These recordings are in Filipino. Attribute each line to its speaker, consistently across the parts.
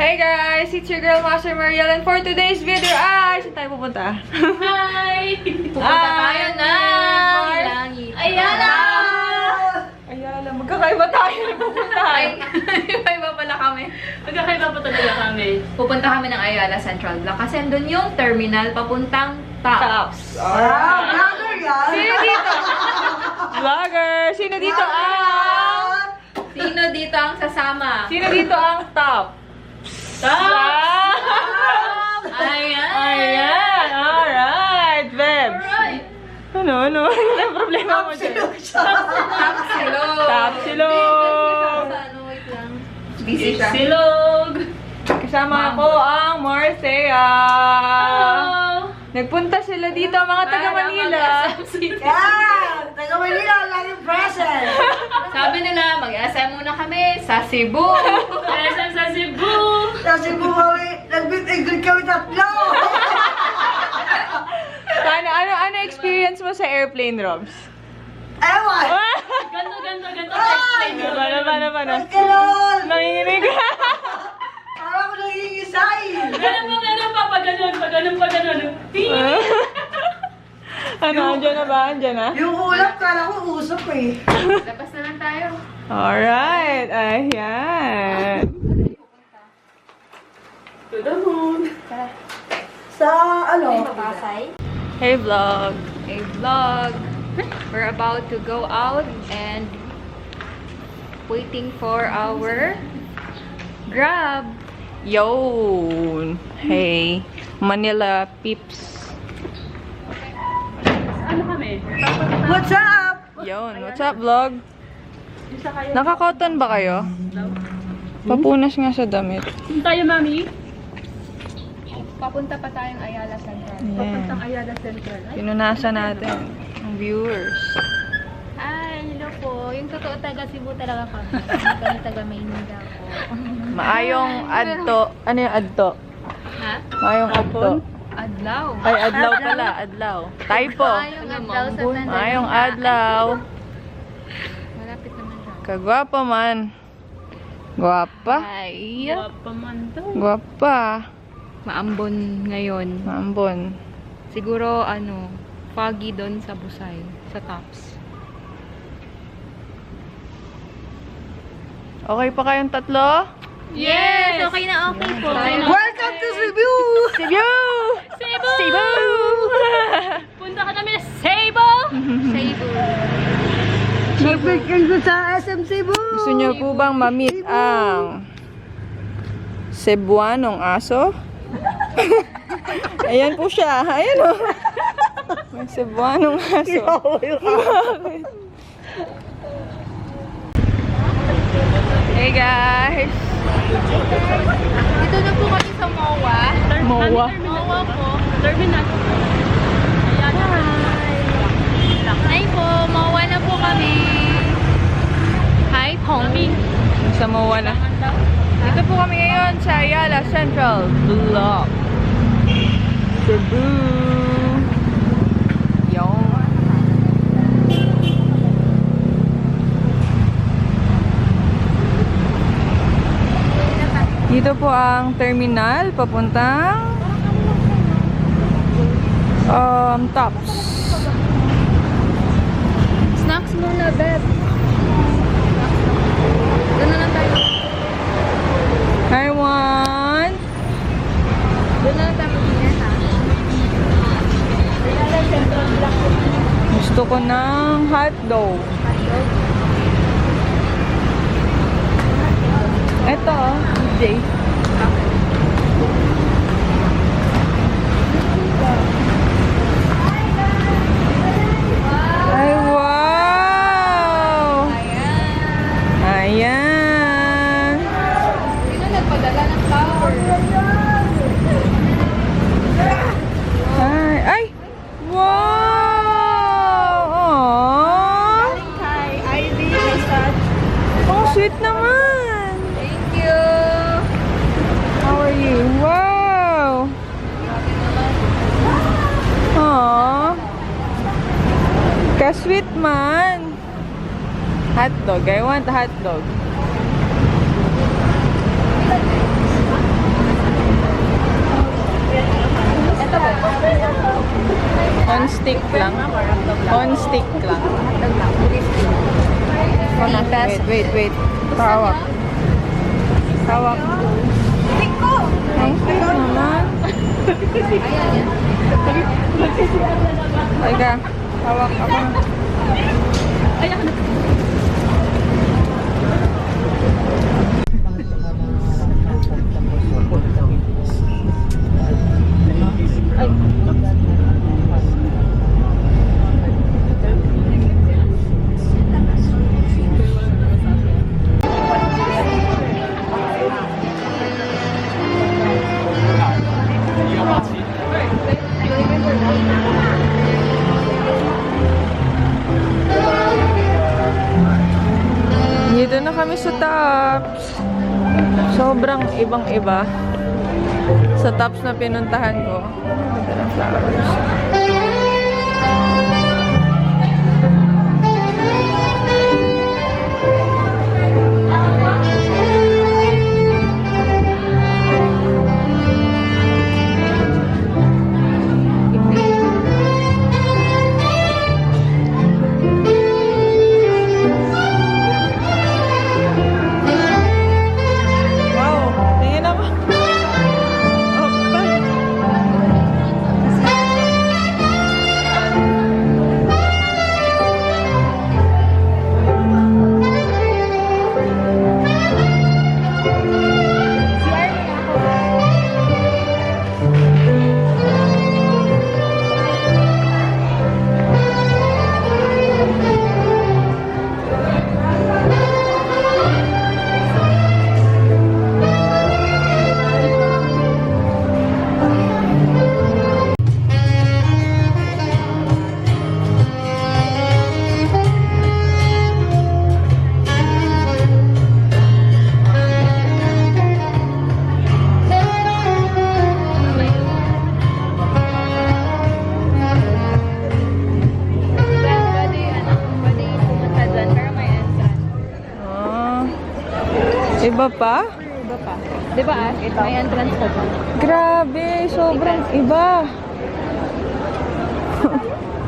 Speaker 1: Hey guys! It's your girl, Master Mariel, and for today's video ay... Saan tayo pupunta?
Speaker 2: Hi! Pupunta tayo ng langit. Ayala!
Speaker 1: Ayala, magkakaiba tayo na pupunta.
Speaker 2: Iba pala kami. Magkakaiba pa talaga kami. Pupunta kami ng Ayala Central Block kasi andun yung terminal papuntang Tops.
Speaker 3: Vlogger yan!
Speaker 1: Sino dito? Vlogger! Sino dito ang...
Speaker 2: Sino dito ang sasama?
Speaker 1: Sino dito ang top?
Speaker 2: Tops! Ayan!
Speaker 1: Ayan! Alright, Bebs!
Speaker 2: Alright!
Speaker 1: Ano? Ano ang problema mo dyan?
Speaker 2: Tapsilog!
Speaker 1: Tapsilog!
Speaker 2: Wait lang. Busy siya.
Speaker 4: Silog!
Speaker 1: Kasama ko ang Marcea!
Speaker 2: Hello!
Speaker 1: Nagpunta sila dito, mga taga Manila.
Speaker 3: Yan! Taga Manila, laging present!
Speaker 2: Sabi nila, mag-SM muna kami sa Cebu.
Speaker 4: SM sa Cebu!
Speaker 3: Kasi bumawi, nag-meet-and-greet kami tatlo!
Speaker 1: Ano experience mo sa airplane, Robs?
Speaker 3: Ewan!
Speaker 4: Ganto.
Speaker 1: Paano?
Speaker 3: Ba't ganon?
Speaker 1: Nanginginig.
Speaker 3: Parang ako nangingisay!
Speaker 4: Ganun pa, pag ganun.
Speaker 1: Ano, andyan na ba? Andyan na?
Speaker 3: Yung ulap, kala ko usap eh.
Speaker 2: Labas na lang tayo.
Speaker 1: Alright, ayan.
Speaker 4: To the moon.
Speaker 3: Sa ano?
Speaker 1: Hey vlog.
Speaker 2: Hey vlog! We're about to go out and waiting for our Grab.
Speaker 1: Yun. Hey, Manila peeps.
Speaker 4: Ano kami?
Speaker 3: What's up?
Speaker 1: Yun, what's up vlog? Naka-cotton ba kayo? Papunas nga sa damit.
Speaker 4: Saan tayo, mami?
Speaker 2: Papunta pa tayong Ayala Central.
Speaker 1: Ayan.
Speaker 4: Ayala Central.
Speaker 1: Pinunasan natin ang viewers.
Speaker 5: Hi, hello po. Yung totoo taga Cebu talaga kami. Hindi kami taga Maynila po.
Speaker 1: Maayong adto. Ano yung adto?
Speaker 2: Ha?
Speaker 1: Maayong adto.
Speaker 2: Adlaw.
Speaker 1: Ay, adlaw pala. Adlaw. Typo.
Speaker 5: Ayong adlaw sa tanda.
Speaker 1: Maayong adlaw.
Speaker 5: Malapit naman siya.
Speaker 1: Kagwapa man. Gwapa.
Speaker 2: Ay.
Speaker 4: Wapa man to.
Speaker 1: Gwapa.
Speaker 2: Maambon ngayon.
Speaker 1: Maambon.
Speaker 2: Siguro, foggy doon sa Busay. Sa Tops.
Speaker 1: Okay pa kayong tatlo?
Speaker 5: Yes! Okay na okay po.
Speaker 3: Welcome to Cebu!
Speaker 1: Cebu!
Speaker 4: Cebu!
Speaker 1: Cebu!
Speaker 4: Punta ka namin sa Cebu!
Speaker 5: Cebu.
Speaker 3: Nag-meet-and-greet sa SM Cebu!
Speaker 1: Gusto niyo po bang ma-meet ang Cebuanong aso? Ayan po siya. Ayan o. May Cebuanong aso. Hey guys!
Speaker 5: Dito na po kami sa MOA.
Speaker 1: Mowa.
Speaker 5: MOA po.
Speaker 4: Terminal.
Speaker 5: Hi po, MOA na po kami. Hi po.
Speaker 1: Sa Mowa na. Dito po kami ngayon sa Ayala Central Block. Cebu. Yung. Dito po ang terminal papuntang Tops.
Speaker 5: Snacks muna, Beb.
Speaker 2: Doon na lang tayo.
Speaker 1: I want
Speaker 2: Doon na lang tayo mag-dinner, ha? Ayala Central Block.
Speaker 1: gusto ko ng hotdog. Ito, DJ. Ay, wow! Ayan!
Speaker 2: Sino nagpadala ng flower?
Speaker 1: Ay! Wow! Aww!
Speaker 2: Hi, Ivy. Massage.
Speaker 1: Oh, sweet naman!
Speaker 2: Thank you.
Speaker 1: How are you? Wow! Aww! Ka-sweet man! Hotdog. I want hotdog. On stick lang. On stick lang. Wait. Tawak. Thank you naman. Teka, tawak ako. Dito na kami sa Tops. Sobrang ibang-iba sa Tops na pinuntahan ko. Ito na flowers. Wow, tingin ako. Opa. Ah, iba pa?
Speaker 5: Di ba may entrance pa ba?
Speaker 1: Grabe, sobrang iba.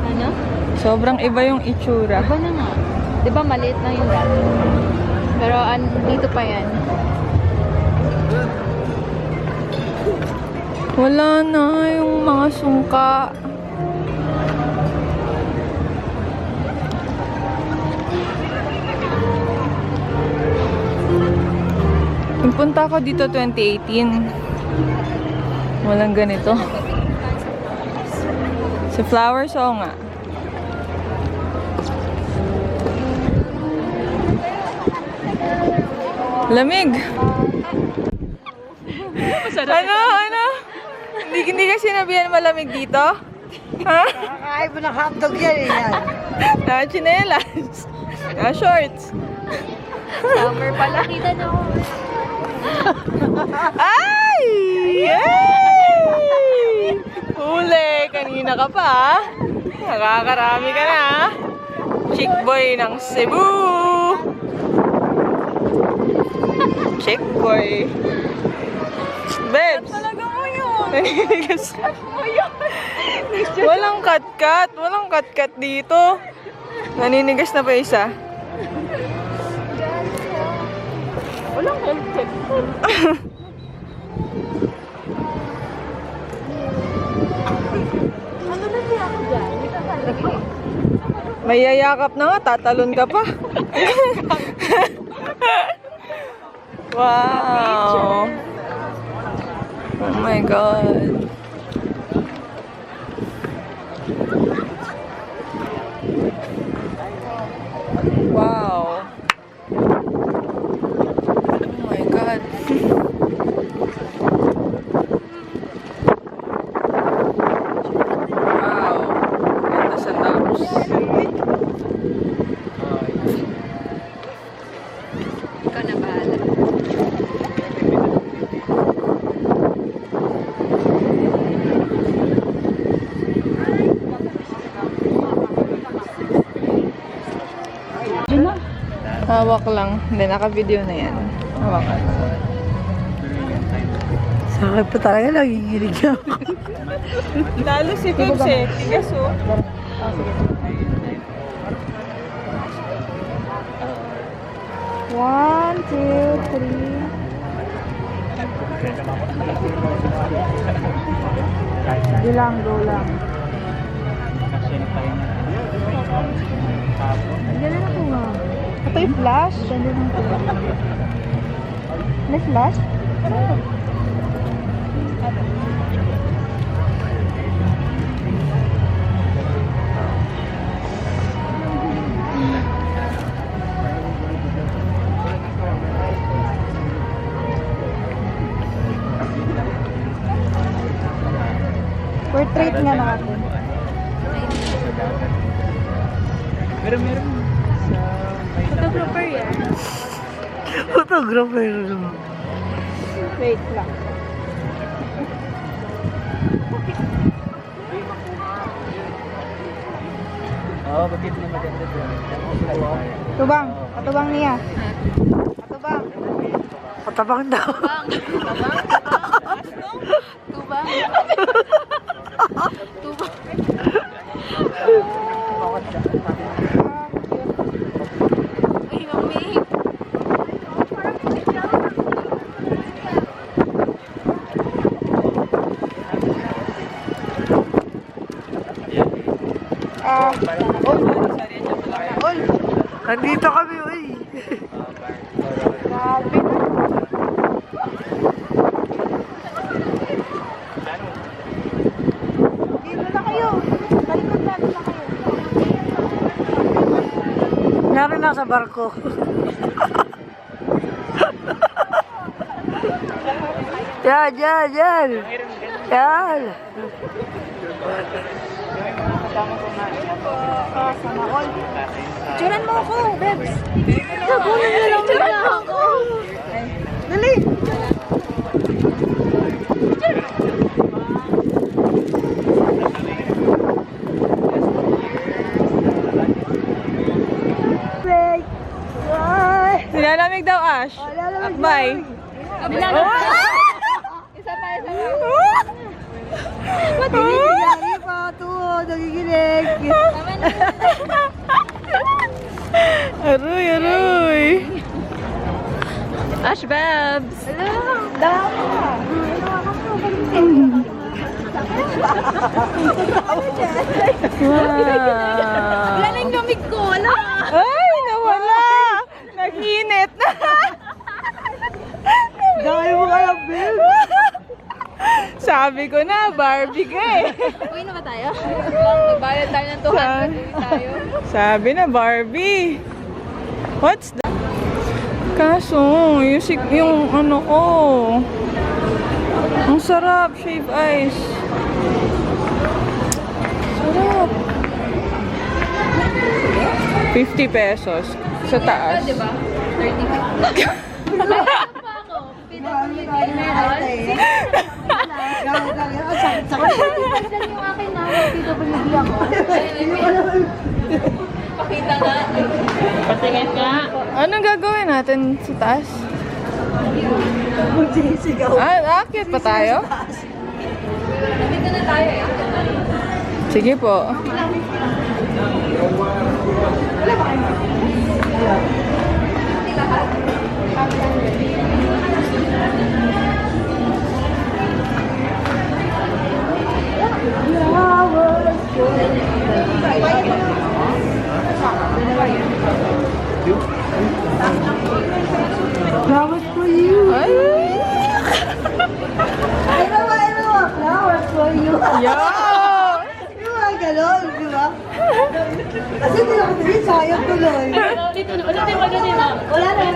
Speaker 5: Ano?
Speaker 1: Sobrang iba yung itsura.
Speaker 5: Iba na nga. Di ba maliit lang yung dati? Pero dito pa yan.
Speaker 1: Wala na yung mga sungka. Punta ako dito 2018. Walang ganito. Sa Flowers, oo nga. Lamig. Ano? Hindi ka sinabihan malamig dito? Ha?
Speaker 3: Kakain mo ng hotdog yan eh. Yan.
Speaker 1: Naka-chinelas. Naka-shorts.
Speaker 5: Summer pala. Kita na ako.
Speaker 1: Ay! Yay! Huli! Kanina ka pa, ha? Nakakarami ka na, ha? Chick boy ng Cebu! Chick boy! Babes! Talaga mo yun! Walang cut-cut! Walang cut-cut dito! Naninigas na pa isa. Walang health-check. May yayakap na nga, tatalon ka pa. Wow! Oh my God! Wow! Oh my God! Wow! Ganda sa Tops.
Speaker 5: Ikaw na bahala.
Speaker 1: Hawak lang. Hindi, naka-video na yan. Hawak.
Speaker 3: Sa akin pa talaga nanginginig na.
Speaker 1: Lalo si Bebs eh. Tigas oh. One, two, three. Bilang, go lang. Ganun ako nga. Ito yung flash? Ganun ako. May flash? Portrait nga natin.
Speaker 5: Photographer yan.
Speaker 3: Photographer.
Speaker 1: Wait lang.
Speaker 6: Oo, bakit na maganda doon?
Speaker 1: Tubang. Katubang niya. Katubang.
Speaker 3: Patabang daw.
Speaker 5: Tubang. Tubang. Ay, mami.
Speaker 1: Ol.
Speaker 3: Nandito kami, uy.
Speaker 1: Grabe na. Dito na kayo. Talikod natin na kayo.
Speaker 3: Nangyari nasa barko. Yan, yan, yan. Yan.
Speaker 1: Tsuran mo ako, Bebs.
Speaker 5: Nagulat na lang pala ako.
Speaker 1: Dali. Nilalamig daw, Ash. Akbay.
Speaker 5: Isa pa, isa pa.
Speaker 3: Nangyari pa ito. Nagiginig.
Speaker 5: Tama na.
Speaker 1: Aroy, aroy. Ash Babs. Wow.
Speaker 5: Wala na yung lamig ko. Wala.
Speaker 1: Ay, nawala. Nag-init.
Speaker 3: Dahil mo kaya, Bill.
Speaker 1: Sabi ko na, Barbie ka eh.
Speaker 5: Uwi na ba tayo? Magbayad tayo ng 200. Uwi tayo.
Speaker 1: Sabi na, Barbie. What's that? Kaso, yung ano ko. Ang sarap, shave ice. Sarap. 50 pesos sa taas.
Speaker 5: Diba? 30. Pagdan yung akin na, PWD ako. Pakita nga.
Speaker 4: Patingin ka.
Speaker 1: Anong gagawin natin sa taas?
Speaker 3: Magsisigaw.
Speaker 1: Akit pa tayo?
Speaker 5: Nandito na tayo eh.
Speaker 1: Sige po.
Speaker 3: Flowers for you.
Speaker 1: Ay!
Speaker 3: Flowers for you.
Speaker 1: Yeah!
Speaker 3: Yung mga ganon, di ba? Kasi hindi ako din, sayang tuloy.
Speaker 4: Ulit, ulitin mo ganun na.
Speaker 3: Wala na yun.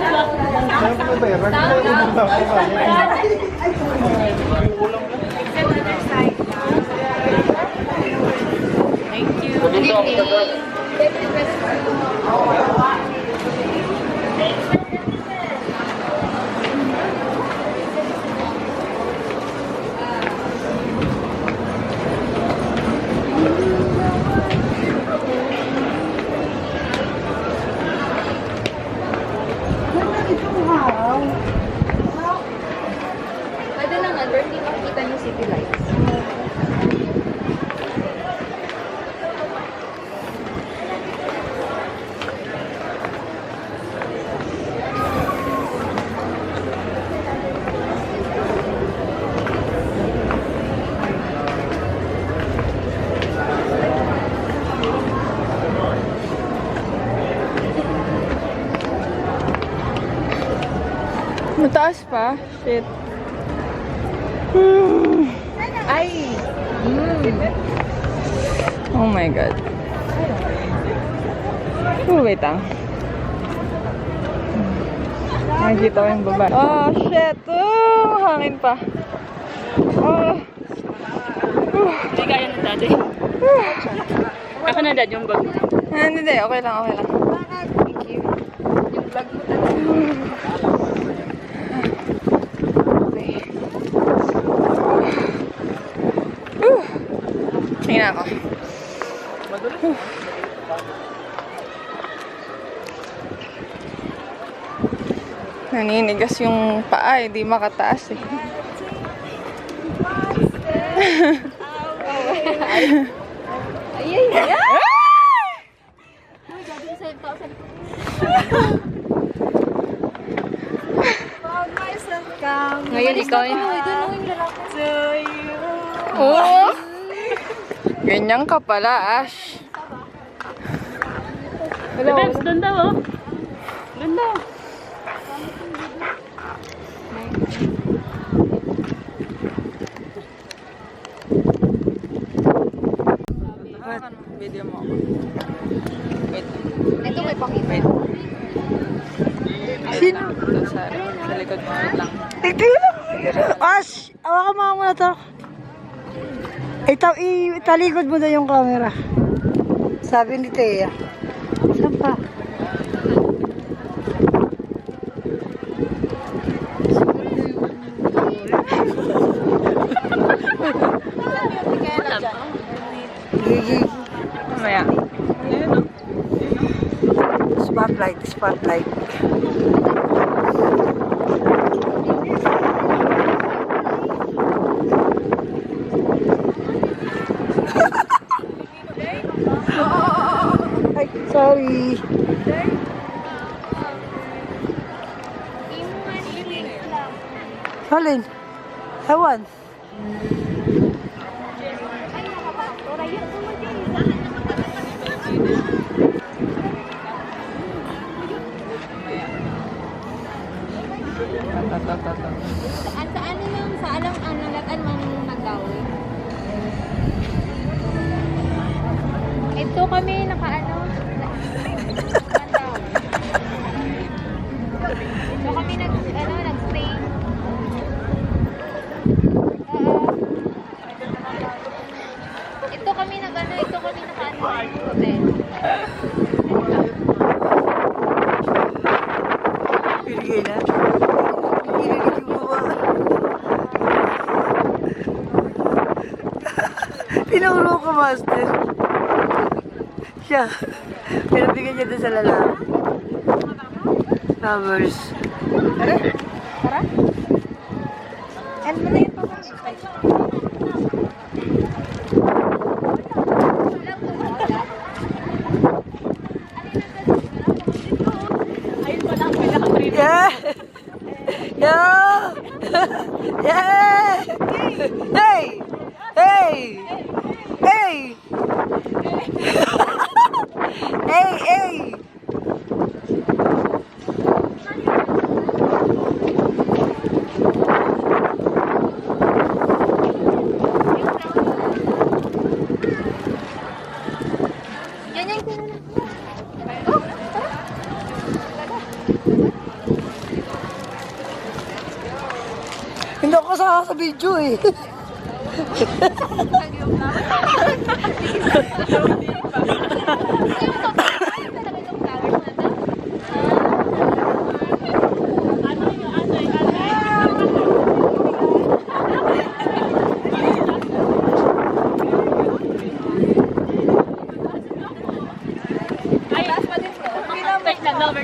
Speaker 5: Pwede lang nga, 30
Speaker 2: city lights.
Speaker 1: Mataas pa? Shit.
Speaker 2: Ay!
Speaker 1: Oh my God. Wait lang. Nakikita ko yung baba. Oh, shit. Oh, hangin pa. Oh.
Speaker 4: Hindi kaya ng dati. Ako na dad yung bag.
Speaker 1: Hindi, okay lang, okay lang.
Speaker 2: Thank you. Yung vlog mo talaga.
Speaker 1: Okay. Tingnan ako. Naninigas yung paa, hindi makataas eh.
Speaker 2: Ngayon ikaw yun.
Speaker 1: Oh! Ganyan ka pala, Ash.
Speaker 4: Bebs, doon daw oh. Doon daw.
Speaker 1: Video mo ako. Wait.
Speaker 2: Ito may pakita.
Speaker 1: Wait. Wait lang. Doon sa likod mo. Wait lang.
Speaker 3: Ash! Awakan mo muna to. Italikod mo na yung camera. Sabi ni Thea. Saan pa? Gigi.
Speaker 1: Mamaya.
Speaker 3: Spotlight, spotlight. Ay, sorry. Alin? Ewan.
Speaker 5: Sa ano lang, sa alam, nalatan man nagawin. Ito kami, nakaano. Ito kami nag-stay. Ito kami nakaano sa hotel.
Speaker 3: Pinigay na. Pinigay yung baba. Pinuro ko, master. Siya. Pinabigyan niya doon sa lalaki. Lovers.
Speaker 2: Tara. Ano mo na yung pamangkin?
Speaker 3: Yeah! Yeah! Yeah! Hey! Hey! Hey! Hey! Hey!
Speaker 5: Ganyan ko na.
Speaker 3: Hindi ako kasama sa video eh.
Speaker 4: Wait lang, lover.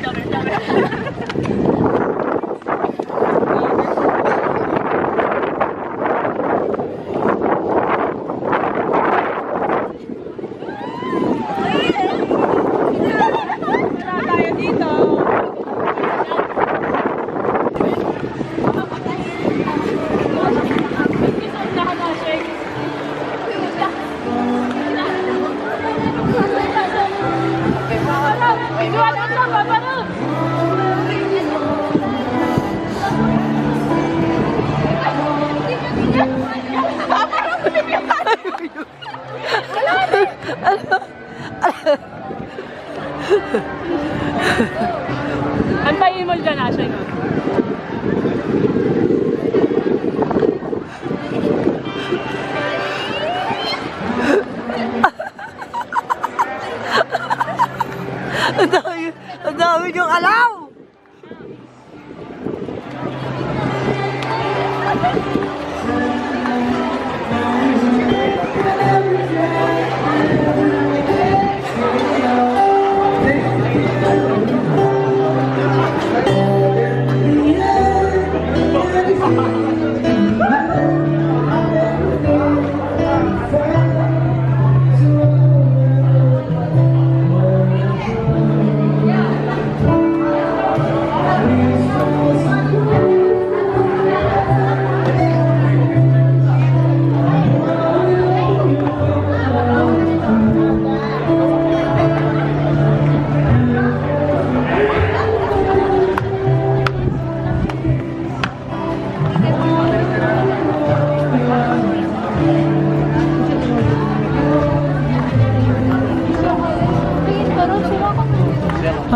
Speaker 4: Kantayin mo dyan, Asha, no?
Speaker 3: Ang dami niyong alaw!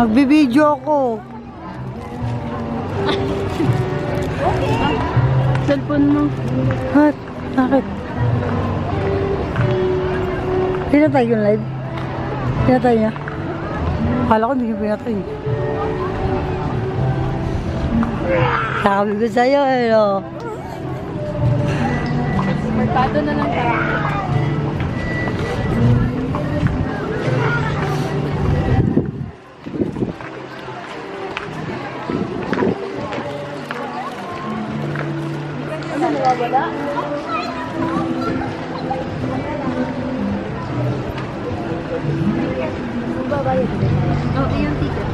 Speaker 3: Magbibideo ako.
Speaker 4: Cellphone mo.
Speaker 3: Hat? Bakit? Pinatay yung live? Pinatay niya? Akala ko hindi niya pinatay. Sabi ko sa'yo, ano?
Speaker 4: Merkado na lang tayo.
Speaker 5: Oh, yung ticket.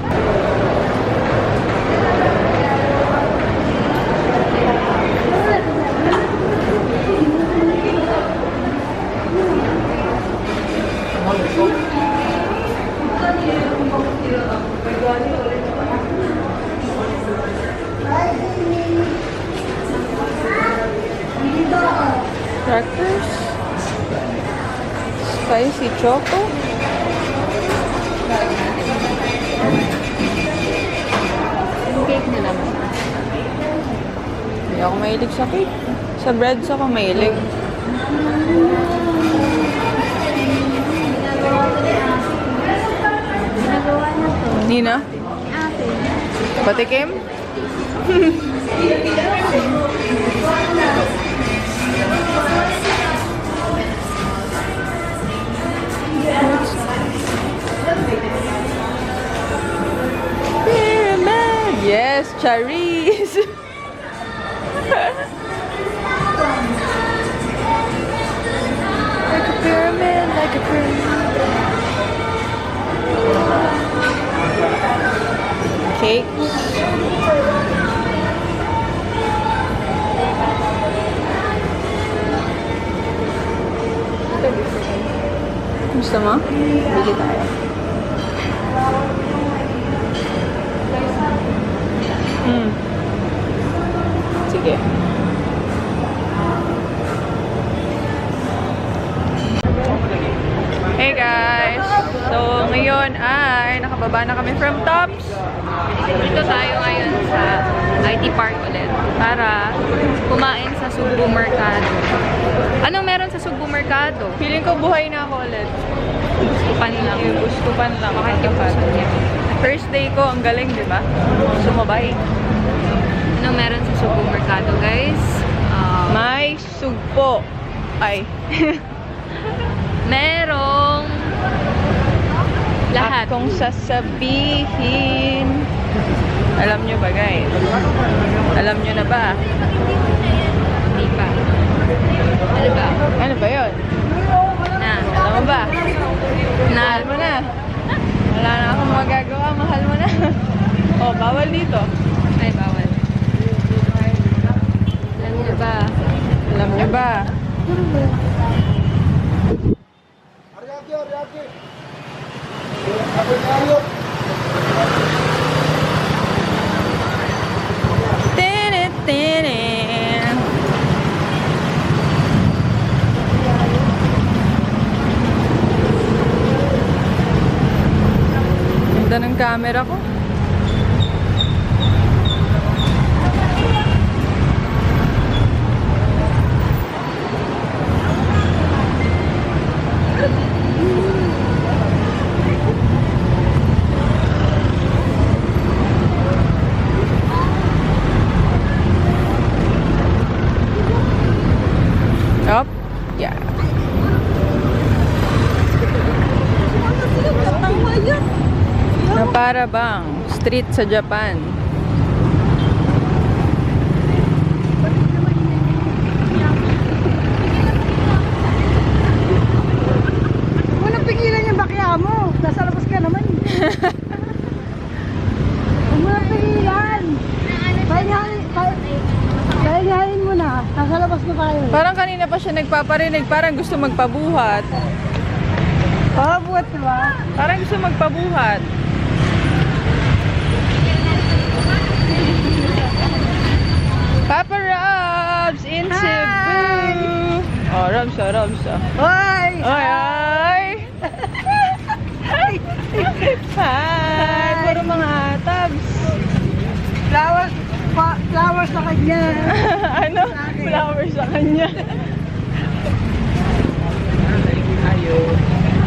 Speaker 1: Crackers. Spicy choco.
Speaker 5: Yung cake nila.
Speaker 1: Hindi ako mahilig sa cake. Sa breads ako mahilig.
Speaker 5: Ginagawa na to.
Speaker 1: Nina,
Speaker 5: Ate.
Speaker 1: patikim? Pyramid! Yes, cherries! Like a pyramid, like a pyramid. Cakes. Gusto mo? Bili tayo. Sige. Hey guys! So ngayon ay nakababa na kami from Tops.
Speaker 2: Dito tayo ngayon sa IT Park ulit para kumain sa Subo Mercado. Anong meron sa Subo Mercado?
Speaker 1: Feeling ko buhay na ako ulit.
Speaker 2: Pan lang.
Speaker 1: Gustupan lang.
Speaker 2: Makikipusan niya.
Speaker 1: First day ko, ang galing, di ba? Sumabay.
Speaker 2: Anong meron sa Subo Mercado, guys?
Speaker 1: May sugpo. Ay.
Speaker 2: Merong lahat.
Speaker 1: Kung sasabihin. Alam nyo ba, guys? Alam nyo na ba?
Speaker 2: Hindi pa. Ano ba?
Speaker 1: Ano ba yun?
Speaker 2: Na.
Speaker 1: Alam mo ba?
Speaker 2: Na.
Speaker 1: Mahal mo na. Wala na akong magagawa. Mahal mo na. Oh, bawal dito.
Speaker 2: Ay, bawal. Alam niyo ba?
Speaker 1: Alam nyo ba? Tinit. Ganda ng camera ko. mayabang. Street sa Japan.
Speaker 3: Walang pigilan yung bakya mo. Nasa labas ka naman. Huwag mo nang pigilan. Pahingahin mo na. Nasa labas na tayo.
Speaker 1: Parang kanina pa siya nagpaparinig. Parang gusto magpabuhat.
Speaker 3: Pabuhat ba?
Speaker 1: Parang gusto magpabuhat. Papa Robs in Cebu. Oh, Robs, oh, Robs, oh.
Speaker 3: Hoy!
Speaker 1: Ay, ay! Hi! Puro mga tabs.
Speaker 3: Flowers sa kanya.
Speaker 1: Ano? Flowers sa kanya.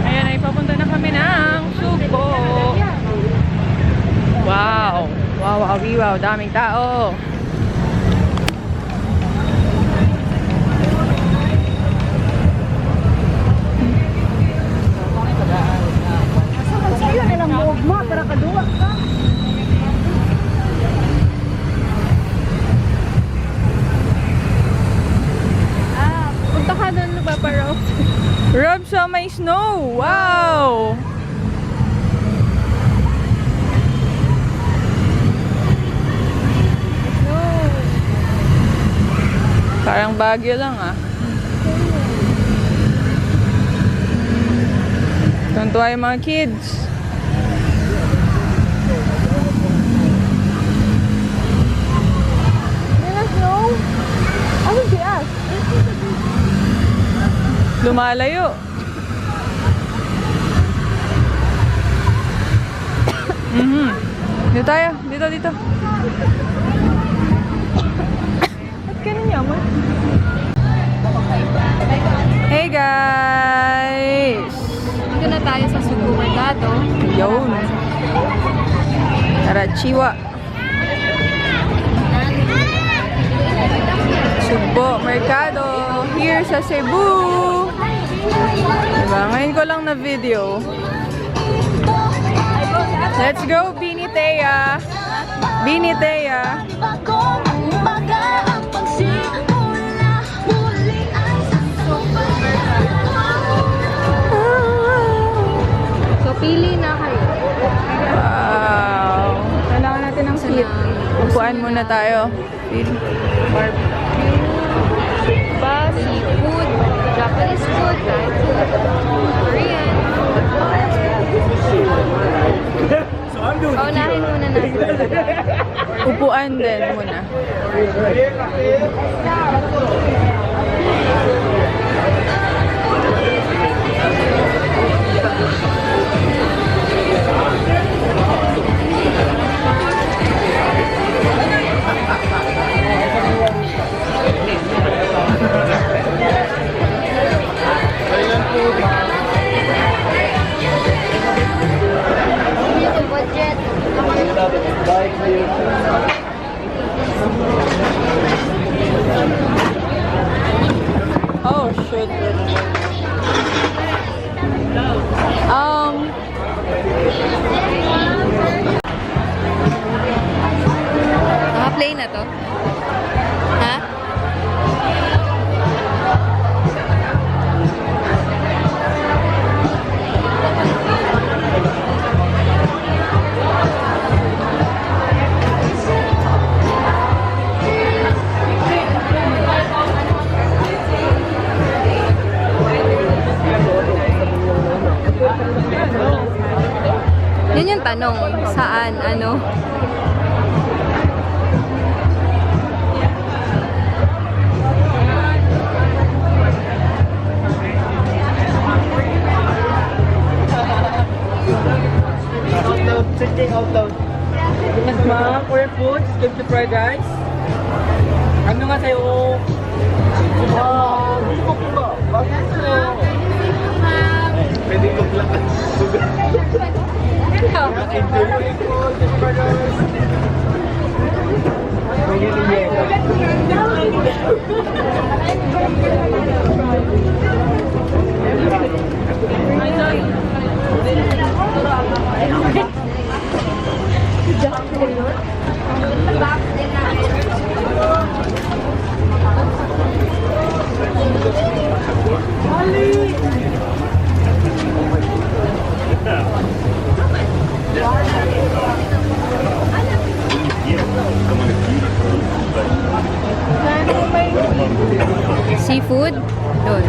Speaker 1: Ayan, ay papunta na kami ng Subo. Wow! Wow, wow, wow. Daming tao.
Speaker 3: Sa'yo nilang buhog mo para kaduwa ka.
Speaker 2: Punta ka doon, Papa Rob.
Speaker 1: Rob, sa may snow! Wow! Parang Baguio lang ah. Tuntua yung mga kids. Snow? Ano si Ash? Lumalayo. Dito tayo. Dito, dito. Ba't ganun yaman? Hey guys!
Speaker 2: Dito na tayo sa Subo Mercado.
Speaker 1: Yun. Tara, chiwa. Subo Mercado. Here sa Cebu. Diba? Ngayon ko lang na video. Let's go, Binitea. Binitea.
Speaker 2: So, pili na kayo.
Speaker 1: Wow. Kailangan natin ng seat. Upuan muna tayo.
Speaker 2: Seafood, Japanese food, Thai food, Korean. Paunahin muna natin.
Speaker 1: Upuan din muna. Oh, shoot.
Speaker 2: Naka-play na to? Ha? Yun yung tanong, saan, ano?
Speaker 6: Yes, ma'am. Korean food, skip to fried rice. Ano nga sa'yo? Hindi ko ba? Bakit ito? Pwede ko lang. Enjoy ko, skip fried rice.
Speaker 2: Seafood? Doon.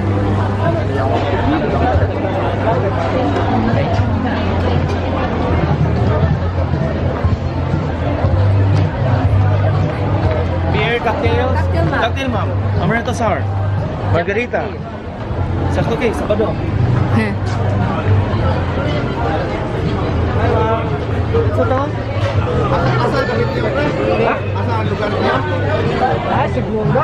Speaker 6: Beer, cocktails? Cocktail, ma'am. Amaretto sour. Margarita. Sakto kay, Sabado.
Speaker 2: Heh.
Speaker 6: Hi, ma'am. Ito to? Ah, siguro.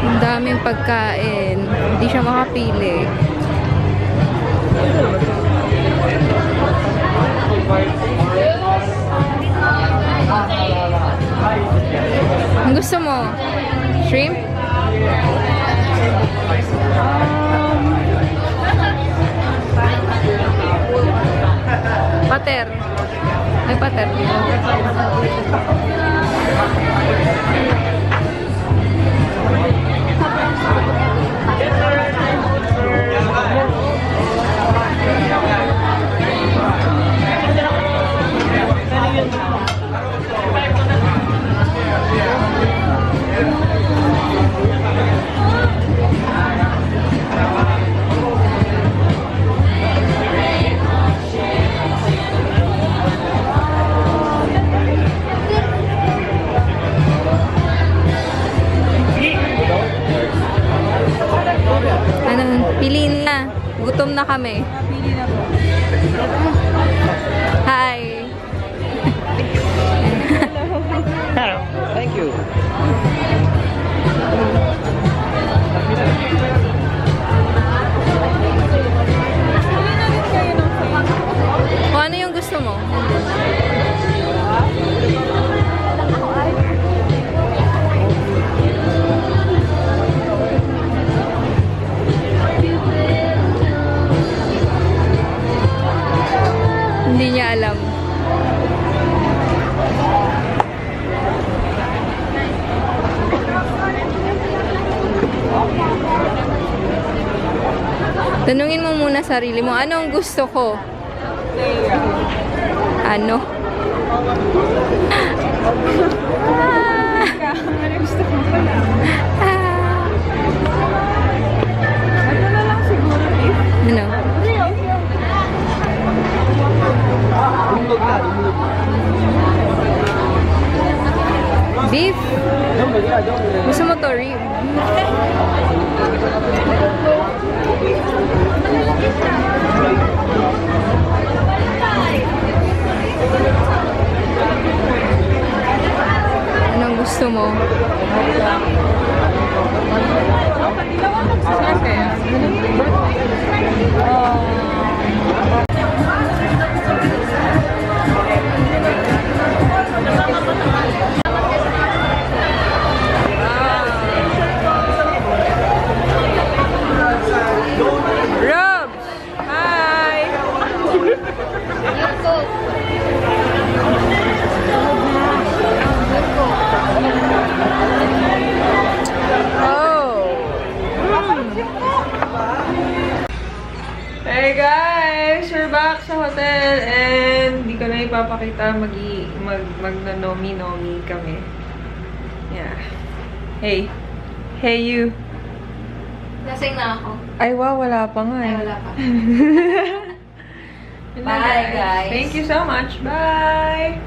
Speaker 2: Ang daming pagkain. Hindi siya makapili. Ang gusto mo? Shrimp? Pater. May pater dito. Ano, piliin na. Gutom na kami.
Speaker 1: Pili na po.
Speaker 2: Hi.
Speaker 6: Thank you.
Speaker 2: O ano yung gusto mo? Hindi niya alam. Tanungin mo muna sarili mo, ano ang gusto ko? Ano?
Speaker 1: Ano gusto mo pala? Ano na lang siguro, beef?
Speaker 2: Ano? Beef? Gusto mo to rib? Anong gusto mo?
Speaker 1: Saan kaya? Robs! Hi! Hey guys! We're back sa hotel and di ko na ipapakita magna-nomi-nomi kami. Yeah. Hey. Hey you.
Speaker 2: Lasing na ako.
Speaker 1: Ay wow, wala pa nga eh.
Speaker 2: Wala pa.
Speaker 1: Hello,
Speaker 2: Bye, guys.
Speaker 1: Thank you so much. Bye!